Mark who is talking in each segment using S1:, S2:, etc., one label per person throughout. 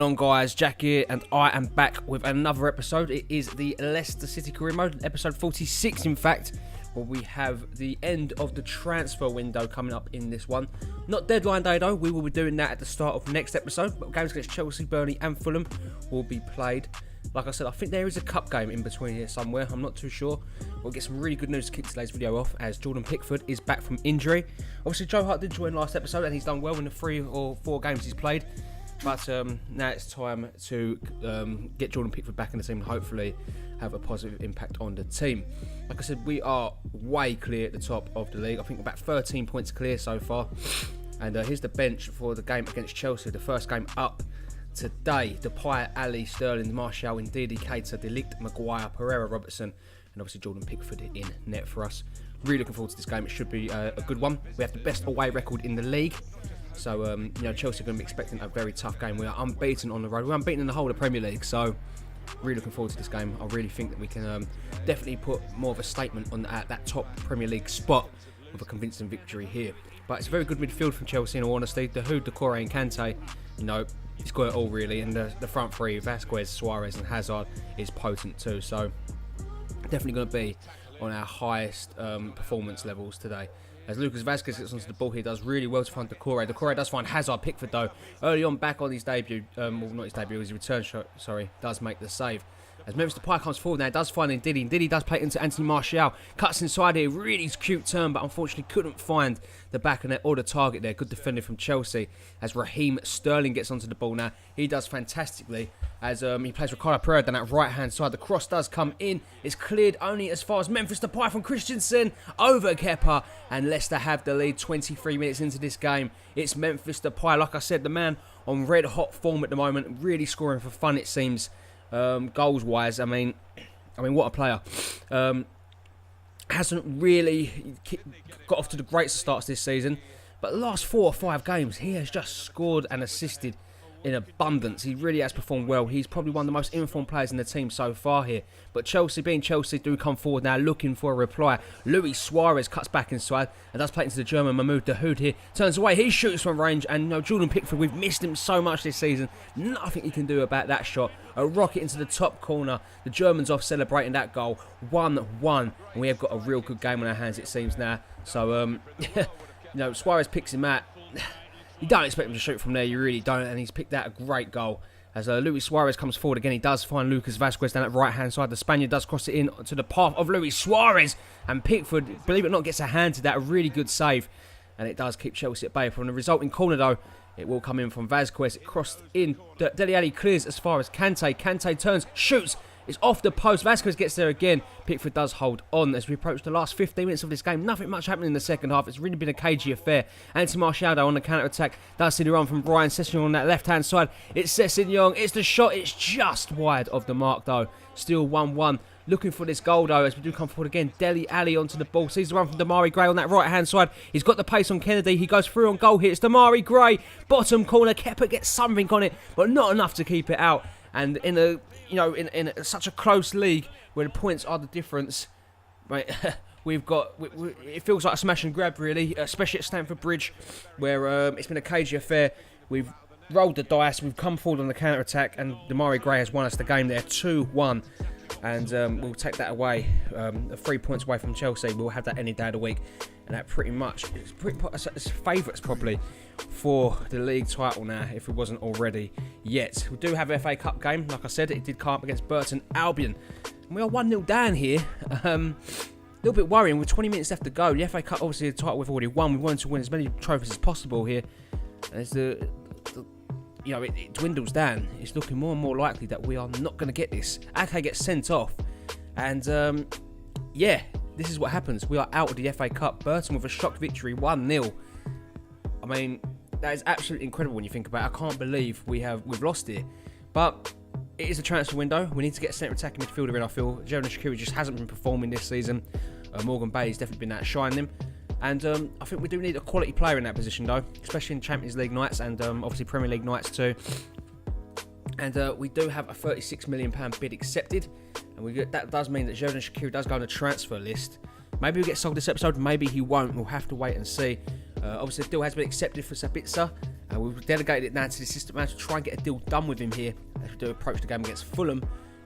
S1: On guys, Jack here, and I am back with another episode. It is the Leicester City career mode, episode 46 in fact, where we have the end of the transfer window coming up in this one. Not deadline day though, we will be doing that at the start of the next episode, but games against Chelsea, Burnley and Fulham will be played. Like I said, I think there is a cup game in between here somewhere, I'm not too sure. We'll get some really good news to kick today's video off, as Jordan Pickford is back from injury. Obviously Joe Hart did join last episode and he's done well in the 3 or 4 games he's played. But now it's time to get Jordan Pickford back in the team and hopefully have a positive impact on the team. Like I said, we are way clear at the top of the league. I think about 13 points clear so far. And here's the bench for the game against Chelsea. The first game up today. Depay, Ali, Sterling, Martial, Ndidi, Keita, De Ligt, Maguire, Pereira, Robertson, and obviously Jordan Pickford in net for us. Really looking forward to this game. It should be a good one. We have the best away record in the league. So, Chelsea are going to be expecting a very tough game. We are unbeaten on the road. We're unbeaten in the whole of the Premier League. So, really looking forward to this game. I really think that we can definitely put more of a statement on that top Premier League spot with a convincing victory here. But it's a very good midfield from Chelsea, in all honesty. Dahoud, Doucouré and Kante, he's got it all really. And the front three, Vasquez, Suarez and Hazard, is potent too. So, definitely going to be on our highest performance levels today. As Lucas Vasquez gets onto the ball here, does really well to find Doucouré. Doucouré does find Hazard. Pickford, though, early on back on his debut, not his debut, his return shot, does make the save. As Memphis Depay comes forward now, does find Ndidi. Ndidi does play it into Anthony Martial. Cuts inside here, really cute turn, but unfortunately couldn't find the back of net or the target there. Good defending from Chelsea. As Raheem Sterling gets onto the ball now, he does fantastically. As he plays Ricardo Pereira down that right-hand side. The cross does come in. It's cleared only as far as Memphis Depay from Christensen over Kepa. And Leicester have the lead 23 minutes into this game. It's Memphis Depay. Like I said, the man on red-hot form at the moment. Really scoring for fun, it seems. Goals-wise, I mean, what a player. Hasn't really got off to the greatest starts this season. But the last 4 or 5 games, he has just scored and assisted in abundance. He really has performed well. He's probably one of the most informed players in the team so far here. But Chelsea, being Chelsea, do come forward now looking for a reply. Luis Suarez cuts back inside and does play into the German Mahmoud Dahoud here. Turns away, he shoots from range, and Jordan Pickford, we've missed him so much this season. Nothing he can do about that shot. A rocket into the top corner. The Germans off celebrating that goal. 1-1. And we have got a real good game on our hands, it seems now. So, Suarez picks him out. You don't expect him to shoot from there, you really don't, and he's picked out a great goal. As Luis Suarez comes forward again, he does find Lucas Vasquez down that right-hand side. The Spaniard does cross it in to the path of Luis Suarez, and Pickford, believe it or not, gets a hand to that. A really good save, and it does keep Chelsea at bay. From the resulting corner, though, it will come in from Vasquez. It crossed in. Dele Alli clears as far as Kante. Kante turns, shoots. It's off the post. Vasquez gets there again. Pickford does hold on as we approach the last 15 minutes of this game. Nothing much happening in the second half. It's really been a cagey affair. Anthony Martial on the counter-attack. Does see the run from Brian Sessegnon on that left-hand side. It's Sessegnon. It's the shot. It's just wide of the mark, though. Still 1-1. Looking for this goal, though, as we do come forward again. Dele Alli onto the ball. Sees the run from Demarai Gray on that right-hand side. He's got the pace on Kennedy. He goes through on goal here. It's Demarai Gray. Bottom corner. Kepa gets something on it, but not enough to keep it out. And in a in such a close league where the points are the difference, right? We've got it feels like a smash and grab really, especially at Stamford Bridge, where it's been a cagey affair. We've rolled the dice, we've come forward on the counter attack, and Demarai Gray has won us the game there, 2-1, and we'll take that away, 3 points away from Chelsea. We'll have that any day of the week, and that pretty much it's favourites probably for the league title now, if it wasn't already yet. We do have an FA Cup game, like I said, it did come up against Burton Albion, and we are 1-0 down here. A little bit worrying with 20 minutes left to go. The FA Cup, obviously the title we've already won. We wanted to win as many trophies as possible here. And as it dwindles down, it's looking more and more likely that we are not going to get this. Ake gets sent off, and this is what happens. We are out of the FA Cup. Burton with a shock victory, 1-0. I mean, that is absolutely incredible when you think about it. I can't believe we've lost it. But it is a transfer window. We need to get a centre attacking midfielder in, I feel. Xherdan Shaqiri just hasn't been performing this season. Morgan Bailey's definitely been outshining him. And I think we do need a quality player in that position, though, especially in Champions League nights and obviously Premier League nights too. And we do have a £36 million bid accepted. And that does mean that Xherdan Shaqiri does go on the transfer list. Maybe he'll get sold this episode, maybe he won't. We'll have to wait and see. Obviously, the deal has been accepted for Sabitzer, We've delegated it now to the assistant manager to try and get a deal done with him here as we do approach the game against Fulham.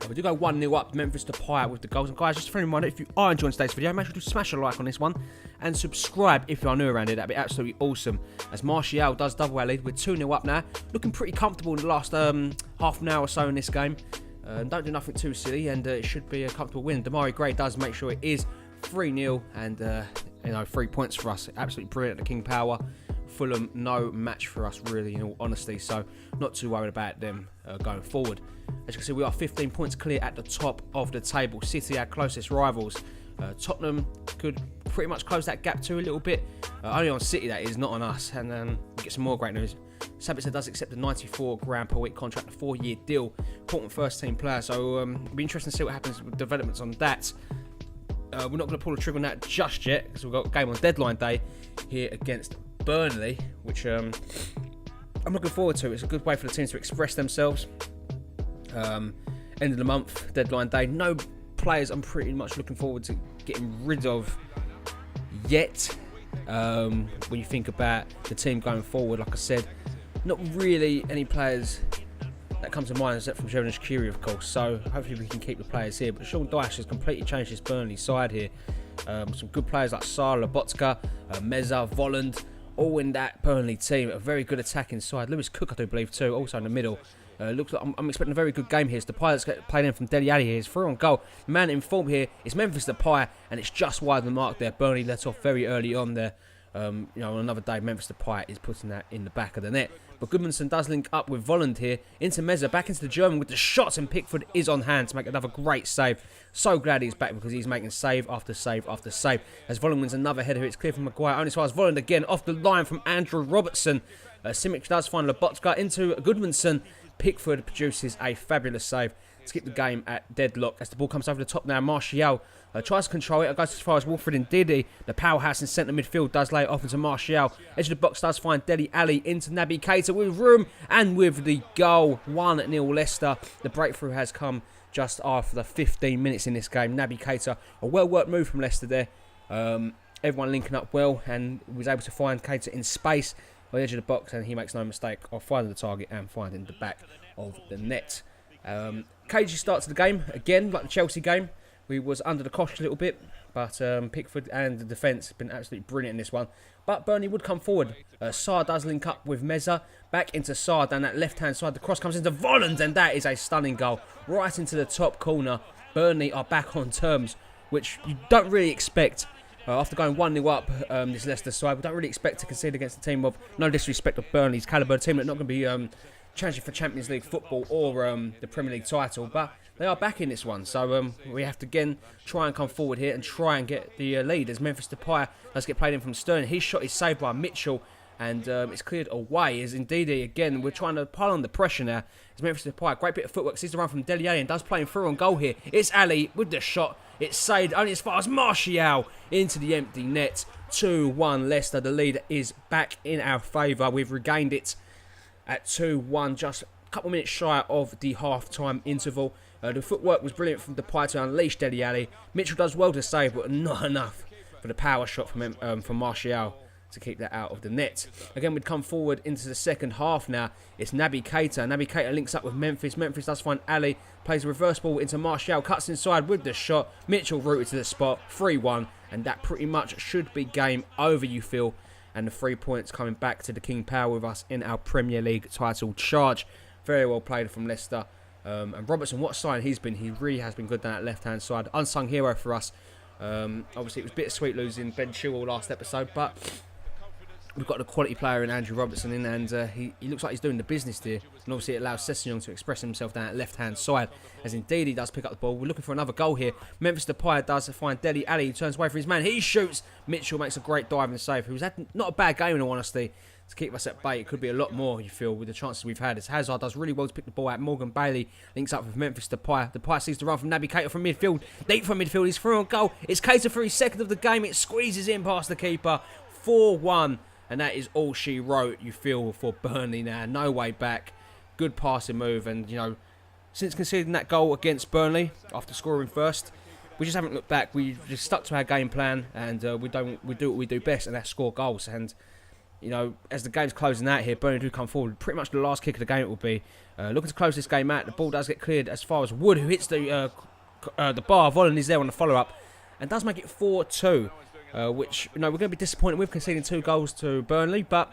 S1: We do go 1-0 up, Memphis Depay with the goals. And guys, just a friendly reminder, if you are enjoying today's video, make sure to smash a like on this one and subscribe if you are new around here. That'd be absolutely awesome. As Martial does double our lead, we're 2-0 up now. Looking pretty comfortable in the last half an hour or so in this game. Don't do nothing too silly, and it should be a comfortable win. Demarai Gray does make sure it is 3-0, and 3 points for us. Absolutely brilliant at the King Power. Fulham, no match for us really, in all honesty, so not too worried about them going forward. As you can see, we are 15 points clear at the top of the table. City, our closest rivals. Tottenham could pretty much close that gap too a little bit. Only on City, that is, not on us. And we get some more great news. Sabitzer does accept a £94,000 per week contract, a 4-year deal. Important first team player, so it'll be interesting to see what happens with developments on that. We're not going to pull the trigger on that just yet, because we've got a game on deadline day here against Burnley, which I'm looking forward to. It's a good way for the teams to express themselves. End of the month, deadline day. No players I'm pretty much looking forward to getting rid of yet. When you think about the team going forward, like I said, not really any players that come to mind except from Xherdan Shaqiri, of course. So hopefully we can keep the players here. But Sean Dyche has completely changed his Burnley side here. Some good players like Sarr, Lobotka, Meza, Volland, all in that Burnley team. A very good attacking side. Lewis Cook, I do believe, too, also in the middle. Looks like I'm expecting a very good game here. It's Depay that's played in from Dele Alli here. He's through on goal. The man in form here is Memphis Depay, and it's just wide of the mark there. Burnley let off very early on there. On another day, Memphis Depay is putting that in the back of the net. But Goodmanson does link up with Volland here. Into Meza, back into the German with the shots, and Pickford is on hand to make another great save. So glad he's back because he's making save after save after save. As Volland wins another header, it's clear from Maguire. Only as far as Volland again, off the line from Andrew Robertson. Simic does find Lobotka into Goodmanson. Pickford produces a fabulous save to keep the game at deadlock. As the ball comes over the top now, Martial tries to control it. It goes as far as Wilfred Ndidi. The powerhouse in centre midfield does lay it off into Martial. Edge of the box does find Dele Alli into Naby Keita with room and with the goal. 1-0 Leicester. The breakthrough has come just after the 15 minutes in this game. Naby Keita, a well-worked move from Leicester there. Everyone linking up well and was able to find Keita in space on the edge of the box, and he makes no mistake of finding the target and finding the back of the net. Cagey start to the game, again, like the Chelsea game. We was under the cosh a little bit, but Pickford and the defence have been absolutely brilliant in this one. But Burnley would come forward. Sarr does link up with Meza. Back into Sarr down that left-hand side. The cross comes into Volland, and that is a stunning goal. Right into the top corner. Burnley are back on terms, which you don't really expect. After going 1-0 up, this Leicester side, we don't really expect to concede against a team of, no disrespect of Burnley's calibre, a team that's not going to be challenging for Champions League football or the Premier League title, but they are back in this one. So we have to again try and come forward here and try and get the lead as Memphis Depay does get played in from Sterling. His shot is saved by Mitchell, and it's cleared away. As indeed again, we're trying to pile on the pressure now. As Memphis Depay, great bit of footwork, sees the run from Dele Alli and does play him through on goal here. It's Ali with the shot. It's saved only as far as Martial into the empty net. 2-1 Leicester. The lead is back in our favour. We've regained it at 2-1, just a couple of minutes shy of the half-time interval. The footwork was brilliant from Depay to unleash Dele Alli. Mitchell does well to save, but not enough for the power shot from Martial to keep that out of the net. Again, we'd come forward into the second half now. It's Naby Keita. Naby Keita links up with Memphis. Memphis does find Ali. Plays a reverse ball into Martial. Cuts inside with the shot. Mitchell rooted to the spot. 3-1. And that pretty much should be game over, you feel. And the 3 points coming back to the King Power with us in our Premier League title charge. Very well played from Leicester. And Robertson, what sign he's been. He really has been good down that left-hand side. Unsung hero for us. Obviously, it was bittersweet losing Ben Chilwell last episode, but we've got a quality player in Andrew Robertson in, and he looks like he's doing the business here. And obviously it allows Sessegnon to express himself down that left-hand side, as indeed he does pick up the ball. We're looking for another goal here. Memphis Depay does find Dele Alli. He turns away from his man. He shoots. Mitchell makes a great diving save. He was had not a bad game in all honesty to keep us at bay. It could be a lot more, you feel, with the chances we've had. As Hazard does really well to pick the ball out. Morgan Bailey links up with Memphis Depay. Depay sees the run from Naby Keita from midfield. Deep from midfield. He's through on goal. It's Keita for his second of the game. It squeezes in past the keeper. 4-1. And that is all she wrote, you feel, for Burnley now. No way back. Good passing move. And, you know, since conceding that goal against Burnley, after scoring first, we just haven't looked back. We just stuck to our game plan. And we do what we do best, and that's score goals. And you know, as the game's closing out here, Burnley do come forward. Pretty much the last kick of the game it will be. Looking to close this game out. The ball does get cleared as far as Wood, who hits the bar. Volland is there on the follow-up and does make it 4-2, which, you know, we're going to be disappointed with conceding 2 goals to Burnley, but,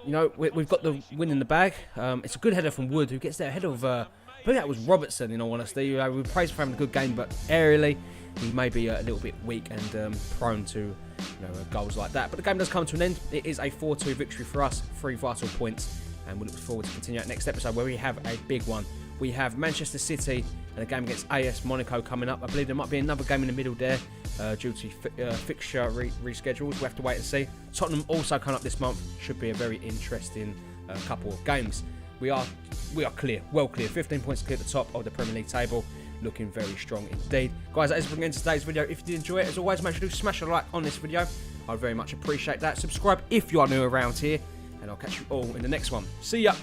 S1: you know, we've got the win in the bag. It's a good header from Wood, who gets there ahead of, I think that was Robertson, in all honesty. We praise for having a good game, but aerially, he may be a little bit weak and prone to, you know, goals like that. But the game does come to an end. It is a 4-2 victory for us, 3 vital points, and we look forward to continue that next episode where we have a big one. We have Manchester City and a game against AS Monaco coming up. I believe there might be another game in the middle there due to fixture reschedules. We have to wait and see. Tottenham also coming up this month. Should be a very interesting couple of games. We are clear, well clear. 15 points clear at the top of the Premier League table. Looking very strong indeed. Guys, that is bringing into today's video. If you did enjoy it, as always, make sure to smash a like on this video. I'd very much appreciate that. Subscribe if you are new around here. And I'll catch you all in the next one. See ya!